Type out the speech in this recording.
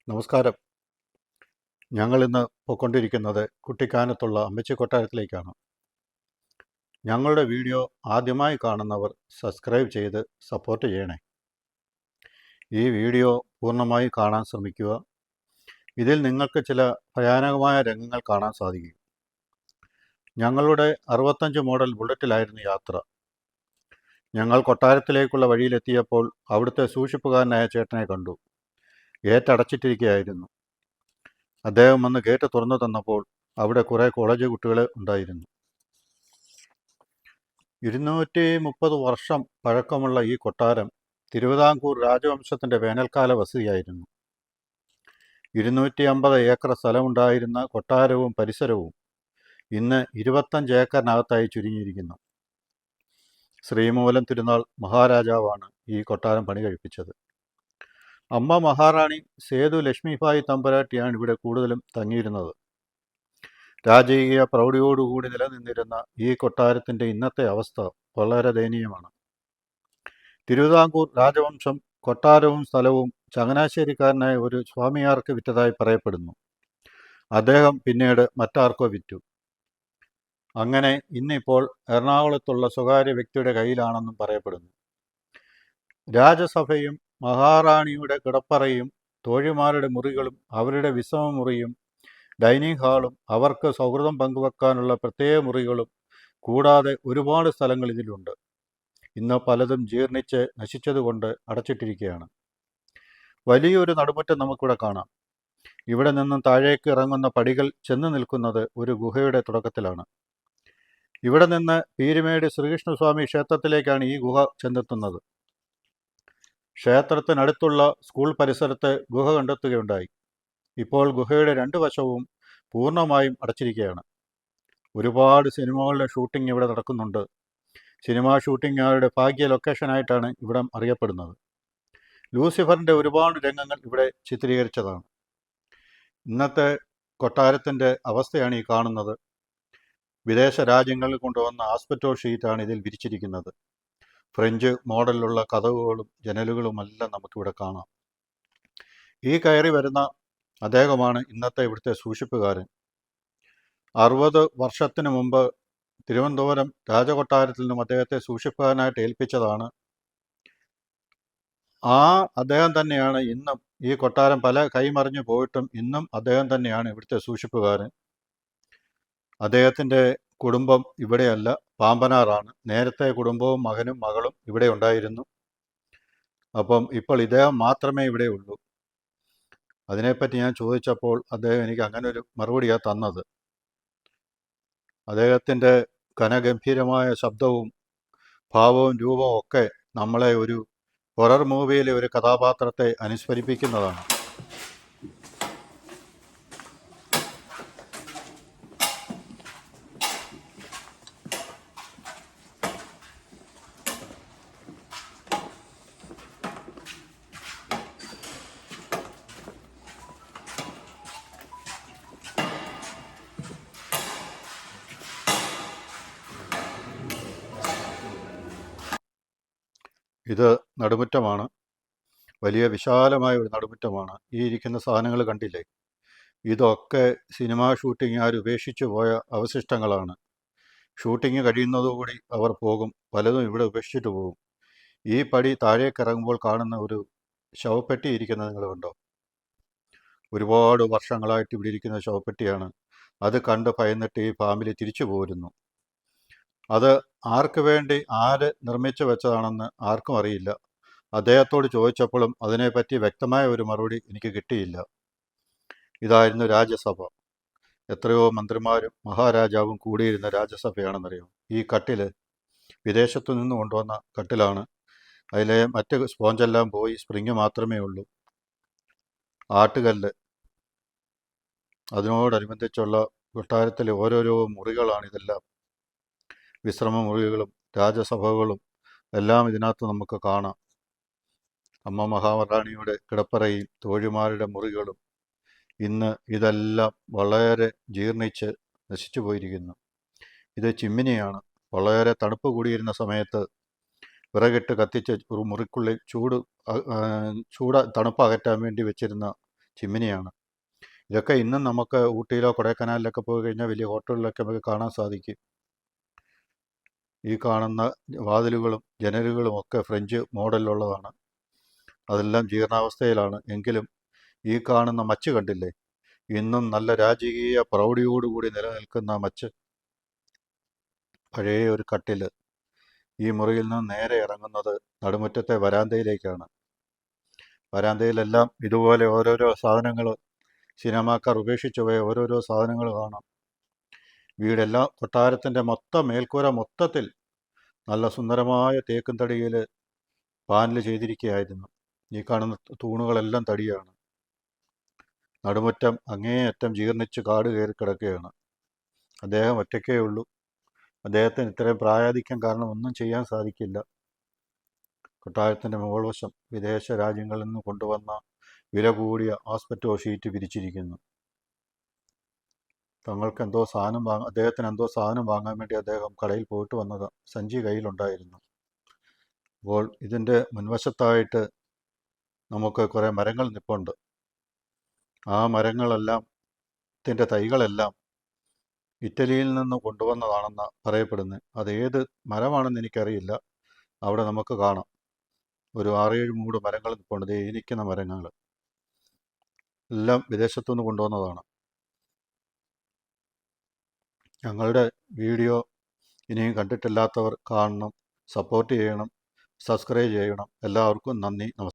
നമസ്കാരം. ഞങ്ങളിന്ന് പോയിക്കൊണ്ടിരിക്കുന്നത് കുട്ടിക്കാനത്തുള്ള അമ്മച്ചി കൊട്ടാരത്തിലേക്കാണ്. ഞങ്ങളുടെ വീഡിയോ ആദ്യമായി കാണുന്നവർ സബ്സ്ക്രൈബ് ചെയ്ത് സപ്പോർട്ട് ചെയ്യണേ. ഈ വീഡിയോ പൂർണ്ണമായി കാണാൻ ശ്രമിക്കുക. ഇതിൽ നിങ്ങൾക്ക് ചില ഭയാനകമായ രംഗങ്ങൾ കാണാൻ സാധിക്കും. ഞങ്ങളുടെ 65 മോഡൽ ബുള്ളറ്റിലായിരുന്നു യാത്ര. ഞങ്ങൾ കൊട്ടാരത്തിലേക്കുള്ള വഴിയിലെത്തിയപ്പോൾ അവിടുത്തെ സൂക്ഷിപ്പുകാരനായ ചേട്ടനെ കണ്ടു. ഗേറ്റ് അടച്ചിട്ടിരിക്കുകയായിരുന്നു. അദ്ദേഹം വന്ന് ഗേറ്റ് തുറന്നു തന്നപ്പോൾ അവിടെ കുറേ കോളേജ് കുട്ടികൾ ഉണ്ടായിരുന്നു. 230 വർഷം പഴക്കമുള്ള ഈ കൊട്ടാരം തിരുവിതാംകൂർ രാജവംശത്തിൻ്റെ വേനൽക്കാല വസതിയായിരുന്നു. 250 ഏക്കർ സ്ഥലമുണ്ടായിരുന്ന കൊട്ടാരവും പരിസരവും ഇന്ന് 25 ഏക്കറിനകത്തായി ചുരുങ്ങിയിരിക്കുന്നു. ശ്രീമൂലം തിരുനാൾ മഹാരാജാവാണ് ഈ കൊട്ടാരം പണി കഴിപ്പിച്ചത്. അമ്മ മഹാറാണി സേതു ലക്ഷ്മിഭായ് തമ്പുരാട്ടിയാണ് ഇവിടെ കൂടുതലും തങ്ങിയിരുന്നത്. രാജകീയ പ്രൗഢിയോടുകൂടി നിലനിന്നിരുന്ന ഈ കൊട്ടാരത്തിൻ്റെ ഇന്നത്തെ അവസ്ഥ വളരെ ദയനീയമാണ്. തിരുവിതാംകൂർ രാജവംശം കൊട്ടാരവും സ്ഥലവും ചങ്ങനാശ്ശേരിക്കാരനായ ഒരു സ്വാമിയാർക്ക് വിറ്റതായി പറയപ്പെടുന്നു. അദ്ദേഹം പിന്നീട് മറ്റാർക്കോ വിറ്റു. അങ്ങനെ ഇന്നിപ്പോൾ എറണാകുളത്തുള്ള സ്വകാര്യ വ്യക്തിയുടെ കയ്യിലാണെന്നും പറയപ്പെടുന്നു. രാജസഭയും മഹാറാണിയുടെ കിടപ്പറയും തോഴിമാരുടെ മുറികളും അവരുടെ വിശ്രമമുറിയും ഡൈനിങ് ഹാളും അവർക്ക് സൗഹൃദം പങ്കുവെക്കാനുള്ള പ്രത്യേക മുറികളും കൂടാതെ ഒരുപാട് സ്ഥലങ്ങൾ ഇതിലുണ്ട്. ഇന്ന് പലതും ജീർണിച്ച് നശിച്ചതുകൊണ്ട് അടച്ചിട്ടിരിക്കുകയാണ്. വലിയൊരു നടുമുറ്റം നമുക്കിവിടെ കാണാം. ഇവിടെ നിന്നും താഴേക്ക് ഇറങ്ങുന്ന പടികൾ ചെന്ന് നിൽക്കുന്നത് ഒരു ഗുഹയുടെ തുടക്കത്തിലാണ്. ഇവിടെ നിന്ന് പീരുമേട് ശ്രീകൃഷ്ണസ്വാമി ക്ഷേത്രത്തിലേക്കാണ് ഈ ഗുഹ ചെന്നെത്തുന്നത്. ക്ഷേത്രത്തിനടുത്തുള്ള സ്കൂൾ പരിസരത്ത് ഗുഹ കണ്ടെത്തുകയുണ്ടായി. ഇപ്പോൾ ഗുഹയുടെ 2 വശവും പൂർണ്ണമായും അടച്ചിരിക്കുകയാണ്. ഒരുപാട് സിനിമകളുടെ ഷൂട്ടിംഗ് ഇവിടെ നടക്കുന്നുണ്ട്. സിനിമാ ഷൂട്ടിങ്ങുകാരുടെ ഭാഗ്യ ലൊക്കേഷനായിട്ടാണ് ഇവിടം അറിയപ്പെടുന്നത്. ലൂസിഫറിൻ്റെ ഒരുപാട് രംഗങ്ങൾ ഇവിടെ ചിത്രീകരിച്ചതാണ്. ഇന്നത്തെ കൊട്ടാരത്തിൻ്റെ അവസ്ഥയാണ് ഈ കാണുന്നത്. വിദേശ രാജ്യങ്ങളിൽ കൊണ്ടുവന്ന ആസ്പെറ്റോ ഷീറ്റാണ് ഇതിൽ വിരിച്ചിരിക്കുന്നത്. ഫ്രഞ്ച് മോഡലിലുള്ള കതകുകളും ജനലുകളുമെല്ലാം നമുക്കിവിടെ കാണാം. ഈ കയറി വരുന്ന അദ്ദേഹമാണ് ഇന്നത്തെ ഇവിടുത്തെ സൂക്ഷിപ്പുകാരൻ. 60 വർഷത്തിന് മുമ്പ് തിരുവനന്തപുരം രാജകൊട്ടാരത്തിൽ നിന്നും അദ്ദേഹത്തെ സൂക്ഷിപ്പുകാരനായിട്ട് ഏൽപ്പിച്ചതാണ്. അദ്ദേഹം തന്നെയാണ് ഇന്നും ഈ കൊട്ടാരം പല കൈമറിഞ്ഞു പോയിട്ടും ഇന്നും അദ്ദേഹം തന്നെയാണ് ഇവിടുത്തെ സൂക്ഷിപ്പുകാരൻ. അദ്ദേഹത്തിൻ്റെ കുടുംബം ഇവിടെയല്ല, പാമ്പനാറാണ്. നേരത്തെ കുടുംബവും മകനും മകളും ഇവിടെ ഉണ്ടായിരുന്നു. അപ്പം ഇപ്പോൾ ഇദ്ദേഹം മാത്രമേ ഇവിടെ ഉള്ളൂ. അതിനെപ്പറ്റി ഞാൻ ചോദിച്ചപ്പോൾ അദ്ദേഹം എനിക്ക് അങ്ങനെ ഒരു മറുപടിയാണ് തന്നത്. അദ്ദേഹത്തിൻ്റെ ഘനഗംഭീരമായ ശബ്ദവും ഭാവവും രൂപവും ഒക്കെ നമ്മളെ ഒരു ഹൊറർ മൂവിയിലെ ഒരു കഥാപാത്രത്തെ അനുസ്മരിപ്പിക്കുന്നതാണ്. ഇത് നടുമുറ്റമാണ്. വലിയ വിശാലമായ ഒരു നടുമുറ്റമാണ്. ഈ ഇരിക്കുന്ന സാധനങ്ങൾ കണ്ടില്ലേ? ഇതൊക്കെ സിനിമാ ഷൂട്ടിങ്ങുകാർ ഉപേക്ഷിച്ചു പോയ അവശിഷ്ടങ്ങളാണ്. ഷൂട്ടിങ് കഴിയുന്നതോടുകൂടി അവർ പോകും. പലതും ഇവിടെ ഉപേക്ഷിച്ചിട്ട് പോകും. ഈ പടി താഴേക്ക് ഇറങ്ങുമ്പോൾ കാണുന്ന ഒരു ശവപ്പെട്ടി ഇരിക്കുന്നത് നിങ്ങൾ കണ്ടോ? ഒരുപാട് വർഷങ്ങളായിട്ട് ഇവിടെ ഇരിക്കുന്ന ശവപ്പെട്ടിയാണ്. അത് കണ്ട് ഭയന്നിട്ട് ഈ ഫാമിലി തിരിച്ചു പോരുന്നു. അത് ആർക്ക് വേണ്ടി ആര് നിർമ്മിച്ചു വെച്ചതാണെന്ന് ആർക്കും അറിയില്ല. അദ്ദേഹത്തോട് ചോദിച്ചപ്പോഴും അതിനെപ്പറ്റി വ്യക്തമായ ഒരു മറുപടി എനിക്ക് കിട്ടിയില്ല. ഇതായിരുന്നു രാജ്യസഭ. എത്രയോ മന്ത്രിമാരും മഹാരാജാവും കൂടിയിരുന്ന രാജ്യസഭയാണെന്നറിയാം. ഈ കട്ടിൽ വിദേശത്തു നിന്ന് കൊണ്ടുവന്ന കട്ടിലാണ്. അതിലെ മറ്റ് സ്പോഞ്ചെല്ലാം പോയി, സ്പ്രിങ് മാത്രമേ ഉള്ളൂ. ആട്ടുകല്ല്, അതിനോടനുബന്ധിച്ചുള്ള കൊട്ടാരത്തിലെ ഓരോരോ മുറികളാണ് ഇതെല്ലാം. വിശ്രമ മുറികളും രാജസഭകളും എല്ലാം ഇതിനകത്ത് നമുക്ക് കാണാം. അമ്മ മഹാറാണിയുടെ കിടപ്പറയും തോഴിമാരുടെ മുറികളും ഇന്ന് ഇതെല്ലാം വളരെ ജീർണിച്ച് നശിച്ചു പോയിരിക്കുന്നു. ഇത് ചിമ്മിനിയാണ്. വളരെ തണുപ്പ് കൂടിയിരുന്ന സമയത്ത് വിറകിട്ട് കത്തിച്ച് ഒരു മുറിക്കുള്ളിൽ തണുപ്പ് അകറ്റാൻ വേണ്ടി വെച്ചിരുന്ന ചിമ്മിനിയാണ്. ഇതൊക്കെ ഇന്നും നമുക്ക് ഊട്ടിയിലോ കൊടൈക്കനാലിലൊക്കെ പോയി കഴിഞ്ഞാൽ വലിയ ഹോട്ടലിലൊക്കെ നമുക്ക് കാണാൻ സാധിക്കും. ഈ കാണുന്ന വാതിലുകളും ജനലുകളും ഒക്കെ ഫ്രഞ്ച് മോഡലിലുള്ളതാണ്. അതെല്ലാം ജീർണാവസ്ഥയിലാണ്. എങ്കിലും ഈ കാണുന്ന മച്ച് കണ്ടില്ലേ, ഇന്നും നല്ല രാജകീയ പ്രൗഢിയോടുകൂടി നിലനിൽക്കുന്ന മച്ച്. പഴയ ഒരു കട്ടിൽ. ഈ മുറിയിൽ നിന്ന് നേരെ ഇറങ്ങുന്നത് നടുമുറ്റത്തെ വരാന്തയിലേക്കാണ്. വരാന്തയിലെല്ലാം ഇതുപോലെ ഓരോരോ സാധനങ്ങൾ, സിനിമാക്കാർ ഉപേക്ഷിച്ചു പോയ ഓരോരോ സാധനങ്ങൾ കാണാം. വീടെല്ലാം, കൊട്ടാരത്തിൻ്റെ മൊത്തം മേൽക്കൂര മൊത്തത്തിൽ നല്ല സുന്ദരമായ തേക്കും തടിയിൽ പാനൽ ചെയ്തിരിക്കുകയായിരുന്നു. ഈ കാണുന്ന തൂണുകളെല്ലാം തടിയാണ്. നടുമുറ്റം അങ്ങേയറ്റം ജീർണിച്ച് കാട് കയറി കിടക്കുകയാണ്. അദ്ദേഹം ഒറ്റയ്ക്കേ ഉള്ളൂ. അദ്ദേഹത്തിന് ഇത്രയും പ്രായാധിക്യം കാരണം ഒന്നും ചെയ്യാൻ സാധിക്കില്ല. കൊട്ടാരത്തിൻ്റെ മുകൾ വശം വിദേശ രാജ്യങ്ങളിൽ നിന്ന് കൊണ്ടുവന്ന വില കൂടിയ ആസ്പെറ്റോ ഷീറ്റ് വിരിച്ചിരിക്കുന്നു. അദ്ദേഹത്തിന് എന്തോ സാധനം വാങ്ങാൻ വേണ്ടി അദ്ദേഹം കടയിൽ പോയിട്ട് വന്നത്. സഞ്ചി കയ്യിലുണ്ടായിരുന്നു. അപ്പോൾ ഇതിൻ്റെ മുൻവശത്തായിട്ട് നമുക്ക് കുറേ മരങ്ങൾ നിൽപ്പുണ്ട്. ആ മരങ്ങളെല്ലാം, ഇതിൻ്റെ തൈകളെല്ലാം ഇറ്റലിയിൽ നിന്ന് കൊണ്ടുവന്നതാണെന്ന് പറയപ്പെടുന്നത്. അതേത് മരമാണെന്ന് എനിക്കറിയില്ല. അവിടെ നമുക്ക് കാണാം ഒരു 6-7 മൂട് മരങ്ങൾ നിൽപ്പുണ്ട്. ഇരിക്കുന്ന മരങ്ങൾ എല്ലാം വിദേശത്തുനിന്ന് കൊണ്ടുവന്നതാണ്. ഞങ്ങളുടെ വീഡിയോ ഇനിയും കണ്ടിട്ടില്ലാത്തവർ കാണണം, സപ്പോർട്ട് ചെയ്യണം, സബ്സ്ക്രൈബ് ചെയ്യണം. എല്ലാവർക്കും നന്ദി, നമസ്കാരം.